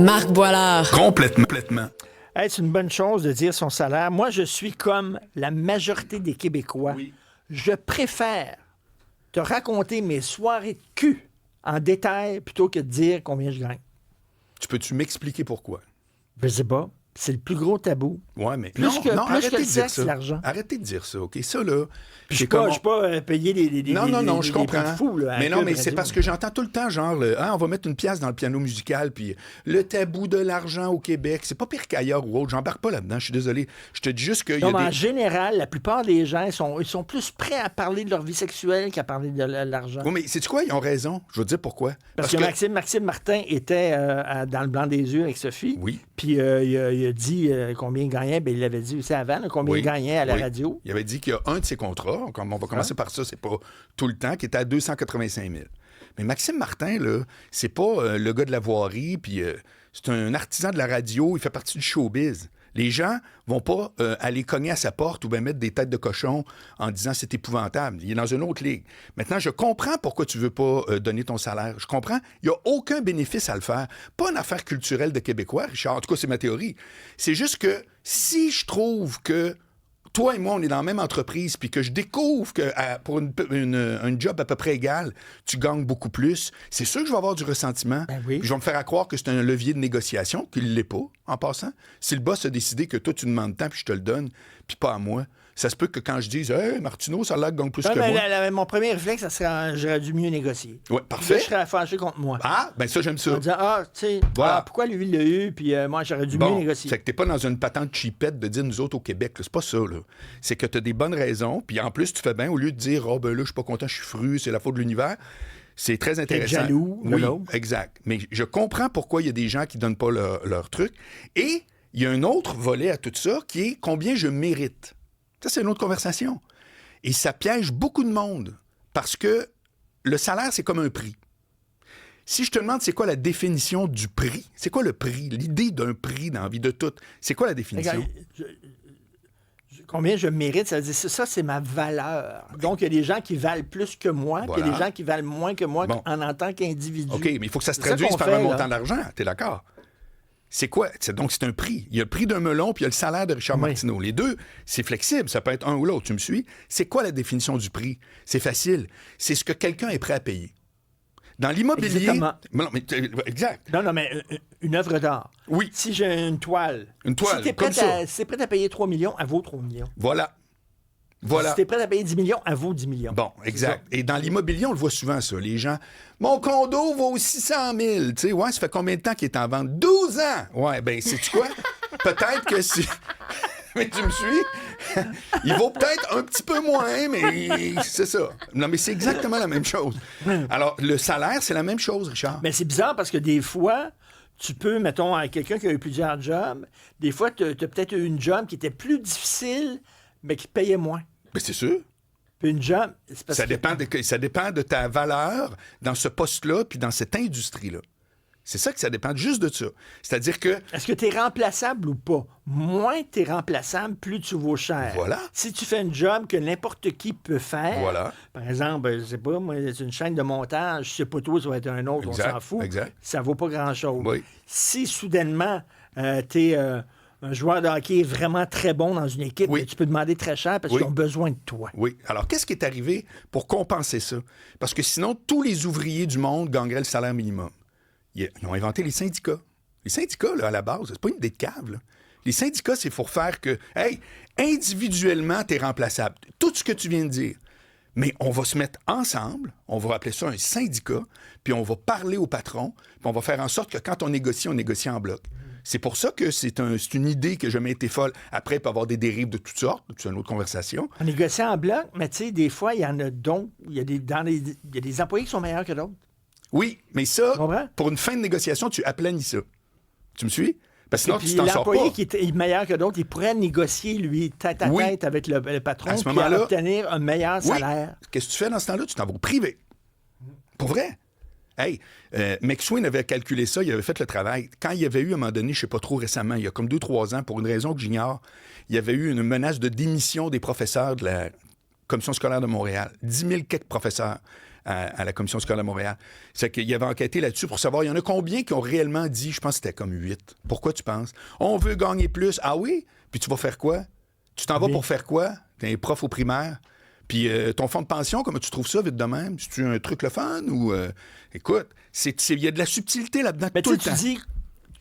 Marc Boilard. Complètement. Hey, c'est une bonne chose de dire son salaire. Moi, je suis comme la majorité des Québécois. Oui. Je préfère te raconter mes soirées de cul en détail plutôt que de dire combien je gagne. Peux-tu m'expliquer pourquoi? Je sais pas. C'est le plus gros tabou. Ouais, mais Plus que le sexe, l'argent. Arrêtez de dire ça, OK? Ça, là... Je suis pas payé des Non, je comprends. des fous, là, mais non, mais c'est parce que j'entends tout le temps, genre, on va mettre une pièce dans le piano musical, puis le tabou de l'argent au Québec, c'est pas pire qu'ailleurs ou autre. J'embarque pas là-dedans, je suis désolé. Je te dis juste qu'il y a en général, la plupart des gens, ils sont plus prêts à parler de leur vie sexuelle qu'à parler de l'argent. Oui, mais sais-tu quoi? Ils ont raison. Je vais te dire pourquoi. Parce que Maxime Martin était dans le blanc des yeux avec Sophie. Oui. Puis il a dit combien il gagnait. Bien, il l'avait dit aussi avant, combien il gagnait à la radio. Il avait dit qu'il y a un de ses contrats, comme on va commencer par ça, c'est pas tout le temps, qui était à 285 000. Mais Maxime Martin, là, c'est pas le gars de la voirie, puis c'est un artisan de la radio, il fait partie du showbiz. Les gens vont pas aller cogner à sa porte ou bien mettre des têtes de cochon en disant c'est épouvantable. Il est dans une autre ligue. Maintenant, je comprends pourquoi tu veux pas donner ton salaire. Je comprends. Il n'y a aucun bénéfice à le faire. Pas une affaire culturelle de Québécois, Richard. En tout cas, c'est ma théorie. C'est juste que si je trouve que toi et moi, on est dans la même entreprise, puis que je découvre que pour un job à peu près égal, tu gagnes beaucoup plus, c'est sûr que je vais avoir du ressentiment. Ben oui. Puis je vais me faire croire que c'est un levier de négociation, qu'il ne l'est pas, en passant. Si le boss a décidé que toi, tu demandes tant, puis je te le donne, puis pas à moi, ça se peut que quand je dise « Hey, Martineau, ça a l'air que gagne plus que moi. » Mon premier réflexe, ça serait j'aurais dû mieux négocier. Oui, parfait. Là, je serais fâché contre moi. Ah, ben ça, j'aime ça. En disant, tu sais, Voilà. pourquoi lui, il l'a eu, puis moi, j'aurais dû mieux négocier. Fait que t'es pas dans une patente cheapette de dire nous autres au Québec, là. C'est pas ça, là. C'est que t'as des bonnes raisons, puis en plus, tu fais bien, au lieu de dire, oh, ben là, je suis pas content, je suis fru, c'est la faute de l'univers. C'est très intéressant. T'es jaloux, oui, l'autre. exact. Mais je comprends pourquoi il y a des gens qui donnent pas leur truc. Et il y a un autre volet à tout ça qui est combien je mérite. Ça, c'est une autre conversation. Et ça piège beaucoup de monde parce que le salaire, c'est comme un prix. Si je te demande c'est quoi la définition du prix, c'est quoi le prix, l'idée d'un prix dans la vie de tout, c'est quoi la définition? Regarde, combien je mérite, ça veut dire ça, c'est ma valeur. Donc, il y a des gens qui valent plus que moi, puis il y a des gens qui valent moins que moi en tant qu'individu. OK, mais il faut que ça se traduise par un montant d'argent, t'es d'accord? C'est quoi? Donc, c'est un prix. Il y a le prix d'un melon, puis il y a le salaire de Richard Martineau. Les deux, c'est flexible. Ça peut être un ou l'autre. Tu me suis? C'est quoi la définition du prix? C'est facile. C'est ce que quelqu'un est prêt à payer. Dans l'immobilier... Exactement. Exact. Non, mais une œuvre d'art. Oui. Si j'ai une toile... Une toile, si t'es prêt à payer 3 millions, elle vaut 3 millions. Voilà. Si t'es prêt à payer 10 millions, elle vaut 10 millions. Bon, exact. Et dans l'immobilier, on le voit souvent, ça. Les gens, mon condo vaut 600 000. Tu sais, ouais, ça fait combien de temps qu'il est en vente? 12 ans! Ouais, ben, sais-tu quoi? Peut-être que si... Mais tu me suis? Il vaut peut-être un petit peu moins, mais c'est ça. Non, mais c'est exactement la même chose. Alors, le salaire, c'est la même chose, Richard. Mais c'est bizarre parce que des fois... Tu peux, mettons, à quelqu'un qui a eu plusieurs jobs, des fois, tu as peut-être eu une job qui était plus difficile, mais qui payait moins. Mais c'est sûr. Puis une job... Ça dépend de ta valeur dans ce poste-là puis dans cette industrie-là. C'est ça que ça dépend juste de ça. C'est-à-dire que... Est-ce que tu es remplaçable ou pas? Moins tu es remplaçable, plus tu vaux cher. Voilà. Si tu fais un job que n'importe qui peut faire, voilà. Par exemple, je sais pas, moi, c'est une chaîne de montage, je sais pas toi, ça va être un autre, exact, on s'en fout. Exact. Ça vaut pas grand-chose. Oui. Si soudainement, tu es un joueur de hockey vraiment très bon dans une équipe, tu peux demander très cher parce qu'ils ont besoin de toi. Oui. Alors, qu'est-ce qui est arrivé pour compenser ça? Parce que sinon, tous les ouvriers du monde gagneraient le salaire minimum. Ils ont inventé les syndicats. Les syndicats, là, à la base, c'est pas une idée de cave, là. Les syndicats, c'est pour faire que, hey, individuellement, t'es remplaçable. Tout ce que tu viens de dire. Mais on va se mettre ensemble, on va appeler ça un syndicat, puis on va parler au patron, puis on va faire en sorte que quand on négocie en bloc. C'est pour ça que c'est une idée que jamais été folle. Après, il peut y avoir des dérives de toutes sortes, c'est une autre conversation. On négocie en bloc, mais tu sais, des fois, il y en a d'autres, il y a des employés qui sont meilleurs que d'autres. Oui, mais ça, pour une fin de négociation, tu aplanis ça. Tu me suis? Parce que sinon, tu t'en sors pas. L'employé qui est meilleur que d'autres, il pourrait négocier, lui, tête à tête avec le patron, puis obtenir un meilleur salaire. Qu'est-ce que tu fais dans ce temps-là? Tu t'en vas au privé. Pour vrai. Hey, McSween avait calculé ça, il avait fait le travail. Quand il y avait eu, à un moment donné, je ne sais pas trop récemment, il y a comme 2-3 ans, pour une raison que j'ignore, il y avait eu une menace de démission des professeurs de la Commission scolaire de Montréal. 10 000 quelques professeurs. à la Commission scolaire de Montréal. C'est qu'il avait enquêté là-dessus pour savoir, il y en a combien qui ont réellement dit, je pense que c'était comme 8. Pourquoi tu penses? On veut gagner plus. Ah oui? Puis tu vas faire quoi? Tu t'en vas pour faire quoi? T'es un prof au primaire. Puis ton fonds de pension, comment tu trouves ça vite de même? C'est-tu un truc le fun ou... écoute, il y a de la subtilité là-dedans tout le temps. Tu dis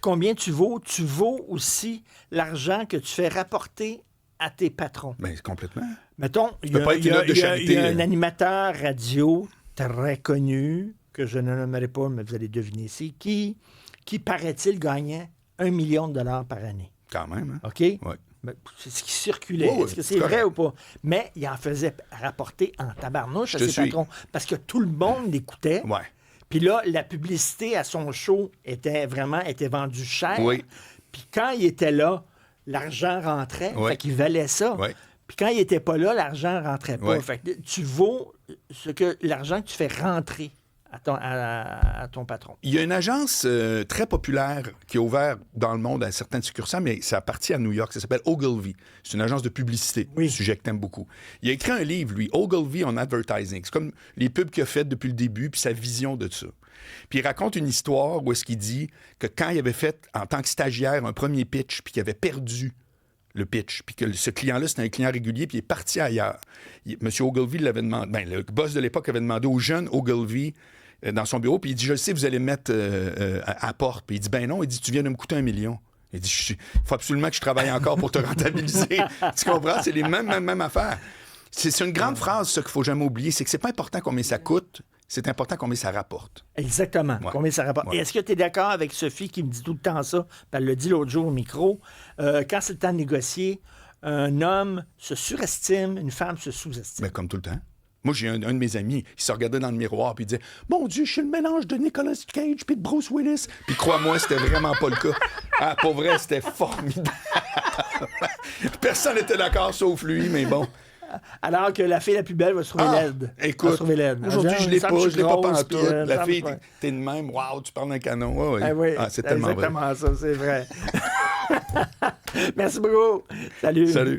combien tu vaux aussi l'argent que tu fais rapporter à tes patrons. Bien, complètement. Mettons, il y a un animateur radio très connu, que je ne nommerai pas, mais vous allez deviner ici, qui paraît-il, gagnait $1 million par année. Quand même, hein? OK? Oui. Ben, c'est ce qui circulait. Oh, est-ce que c'est vrai ou pas? Mais il en faisait rapporter en tabarnouche à ses patrons. Parce que tout le monde l'écoutait. Ouais. Puis là, la publicité à son show était vendue cher. Oui. Puis quand il était là, l'argent rentrait. Oui. Fait qu'il valait ça. Oui. Puis quand il n'était pas là, l'argent rentrait pas. Oui. Fait que tu vaux l'argent que tu fais rentrer à ton patron. Il y a une agence très populaire qui est ouverte dans le monde à certaines succursales, mais ça appartient à New York. Ça s'appelle Ogilvy. C'est une agence de publicité. Oui. Un sujet que t'aimes beaucoup. Il a écrit un livre, lui, Ogilvy on Advertising. C'est comme les pubs qu'il a faites depuis le début, puis sa vision de ça. Puis il raconte une histoire où est-ce qu'il dit que quand il avait fait, en tant que stagiaire, un premier pitch, puis qu'il avait perdu le pitch, puis que ce client-là, c'était un client régulier, puis il est parti ailleurs. M. Ogilvy l'avait demandé, le boss de l'époque avait demandé au jeune Ogilvy dans son bureau, puis il dit, je le sais, vous allez me mettre à porte. Puis il dit, ben non, il dit, tu viens de me coûter $1 million. Il dit, il faut absolument que je travaille encore pour te rentabiliser. Tu comprends? C'est les mêmes affaires. C'est une grande phrase, ça, qu'il ne faut jamais oublier, c'est que c'est pas important combien ça coûte, c'est important combien ça rapporte. Exactement, combien ça rapporte. Ouais. Et est-ce que tu es d'accord avec Sophie qui me dit tout le temps ça, puis elle l'a dit l'autre jour au micro, quand c'est le temps de négocier, un homme se surestime, une femme se sous-estime. Mais comme tout le temps. Moi, j'ai un de mes amis, il se regardait dans le miroir puis il disait « Mon Dieu, je suis le mélange de Nicolas Cage puis de Bruce Willis. » Puis crois-moi, c'était vraiment pas le cas. Ah, pour vrai, c'était formidable. Personne n'était d'accord sauf lui, mais bon. Alors que la fille la plus belle va se trouver laide. Écoute, aujourd'hui, je l'ai pas pantoute. La fille, t'es de même, waouh, tu parles d'un canon. Ouais, ouais. Oui, c'est tellement vrai. Exactement ça, c'est vrai. Merci beaucoup. Salut. Salut.